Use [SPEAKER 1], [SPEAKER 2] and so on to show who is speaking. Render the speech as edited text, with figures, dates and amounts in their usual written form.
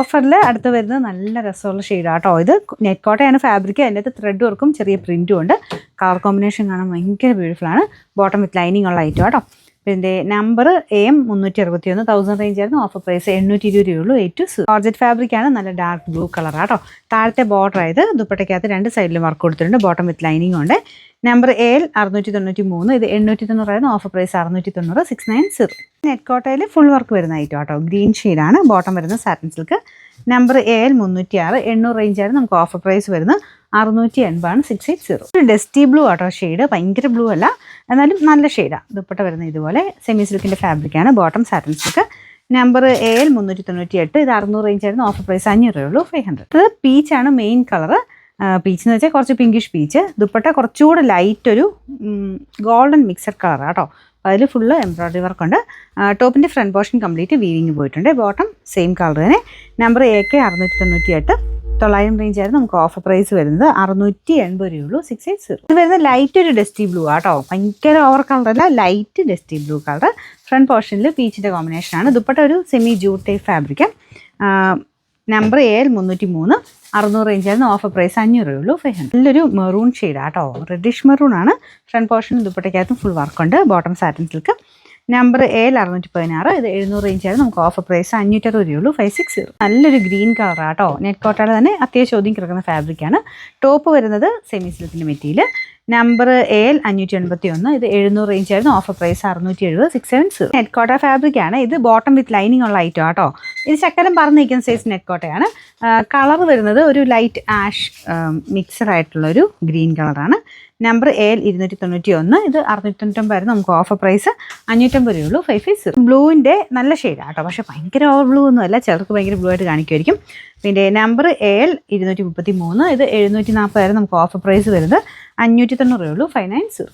[SPEAKER 1] ഓഫറിൽ അടുത്ത് വരുന്നത് നല്ല രസമുള്ള ഷെയ്ഡാട്ടോ. ഇത് നെറ്റ് കോട്ടയാണ് ഫാബ്രിക്. അതിൻ്റെ അകത്ത് ത്രെഡ് വർക്കും ചെറിയ പ്രിൻറ്റും ഉണ്ട്. കളർ കോമ്പിനേഷൻ കാണാൻ ഭയങ്കര ബ്യൂട്ടിഫുൾ ആണ്. ബോട്ടം വിത്ത് ലൈനിങ് ഉള്ള ഐറ്റം കേട്ടോ. പിന്നെ നമ്പർ AM 361, 1000 റേഞ്ച് ആയിരുന്നു. ഓഫർ പ്രൈസ് 820 രൂപയുള്ളൂ. 8 ജോർജറ്റ് ഫാബ്രിക് ആണ്. നല്ല ഡാർക്ക് ബ്ലൂ കളറാട്ടോ. താഴത്തെ ബോർഡർ ആയത് ദുപ്പട്ടയ്ക്കകത്ത് 2 സൈഡിലും വർക്ക് കൊടുത്തിട്ടുണ്ട്. ബോട്ടം വിത്ത് ലൈനിങ് ഉണ്ട്. നമ്പർ AL 693, ഇത് 890 ആയിരുന്നു. Offer price 690, 690. നെറ്റ് കോട്ടയിൽ ഫുൾ വർക്ക് വരുന്ന ഐറ്റം കേട്ടോ. ഗ്രീൻ ഷെയ്ഡാണ്. ബോട്ടം വരുന്നത് satin silk. Number AL 306, 800 range ആയിരുന്നു. നമുക്ക് ഓഫർ പ്രൈസ് വരുന്നത് 680, 680. ഒരു ഡസ്റ്റി ബ്ലൂ ആട്ടോ ഷെയ്ഡ്. ഭയങ്കര ബ്ലൂ അല്ല, എന്നാലും നല്ല ഷെയ്ഡാണ്. ദുപ്പട്ട വരുന്നത് ഇതുപോലെ സെമി സിൽക്കിൻ്റെ ഫാബ്രിക്കാണ്. Bottom satin silk. Number AL 398, ഇത് 600 റേഞ്ച് ആയിരുന്നു. ഓഫർ പ്രൈസ് 500 രൂപയുള്ളൂ. 500. ഇത് പീച്ചാണ് മെയിൻ കളറ്. പീച്ച് എന്ന് വെച്ചാൽ കുറച്ച് പിങ്കിഷ് പീച്ച്. ദുപ്പട്ട കുറച്ചുകൂടെ ലൈറ്റ് ഒരു ഗോൾഡൻ മിക്സഡ് കളറാണ് കേട്ടോ. അതിൽ ഫുള്ള് എംബ്രോയ്ഡറി വർക്കുണ്ട്. ടോപ്പിൻ്റെ ഫ്രണ്ട് പോർഷൻ കംപ്ലീറ്റ് വീവിങ് പോയിട്ടുണ്ട്. ബോട്ടം സെയിം കളർ തന്നെ. നമ്പർ AK 698, 900 റേഞ്ച് ആയിരുന്നു. നമുക്ക് ഓഫർ പ്രൈസ് വരുന്നത് 680 രൂപയുള്ളൂ. 680. ഇത് വരുന്നത് ലൈറ്റ് ഒരു ഡസ്റ്റി ബ്ലൂ ആട്ടോ. ഭയങ്കര ഓവർ കളറല്ല, light dusty blue colour. Front പോർഷനിൽ പീച്ചിൻ്റെ കോമ്പിനേഷനാണ്. ദുപ്പട്ട ഒരു semi jute type fabric. Number AL 303, 600 range ആയിരുന്നു. ഓഫർ പ്രൈസ് 500 രൂപയുള്ളൂ. 500. നല്ലൊരു മെറൂൺ ഷെയ്ഡാട്ടോ. റെഡിഷ് മെറൂൺ ആണ്. ഫ്രണ്ട് പോർഷൻ ദുപ്പട്ടയ്ക്കകത്തും ഫുൾ വർക്കുണ്ട്. Bottom satin silk. Number AL 616, ഇത് 700 റേഞ്ച് ആയിരുന്നു. നമുക്ക് ഓഫർ പ്രൈസ് 560 രൂപയുള്ളൂ. 560. നല്ലൊരു ഗ്രീൻ കളറാട്ടോ. നെറ്റ് കോട്ടയുടെ തന്നെ അത്യാവശ്യം ഒതുങ്ങി കിടക്കുന്ന ഫാബ്രിക്കാണ്. ടോപ്പ് വരുന്നത് സെമി സിൽക്കിൻ്റെ മെറ്റീരിയൽ. നമ്പർ AL 581, ഇത് 700 റേഞ്ച് ആയിരുന്നു. Offer price 670, 670. Net Kota fabric ആണ്. ഇത് ബോട്ടം വിത്ത് ലൈനിങ് ഉള്ള ഐറ്റം ആട്ടോ. ഇത് ചക്കരം പറന്ന് നിൽക്കുന്ന സൈസ് നെറ്റ് കോട്ടയാണ്. കളർ വരുന്നത് ഒരു ലൈറ്റ് ആഷ് മിക്സഡ് ആയിട്ടുള്ളൊരു ഗ്രീൻ കളറാണ്. നമ്പർ AL 291, ഇത് 699 ആയിരുന്നു. നമുക്ക് ഓഫർ പ്രൈസ് 550 രൂപയുള്ളൂ. 550. ബ്ലൂവിൻ്റെ നല്ല ഷെയ്ഡാണ് കേട്ടോ. പക്ഷേ ഭയങ്കര ഓവർ ബ്ലൂ ഒന്നും അല്ല. ചിലർക്ക് ഭയങ്കര ബ്ലൂ ആയിട്ട് കാണിക്കുമായിരിക്കും. പിന്നെ നമ്പർ AL 233, ഇത് 740 ആയിരുന്നു. നമുക്ക് ഓഫർ പ്രൈസ് വരുന്നത് 590 രൂപയുള്ളൂ. 590.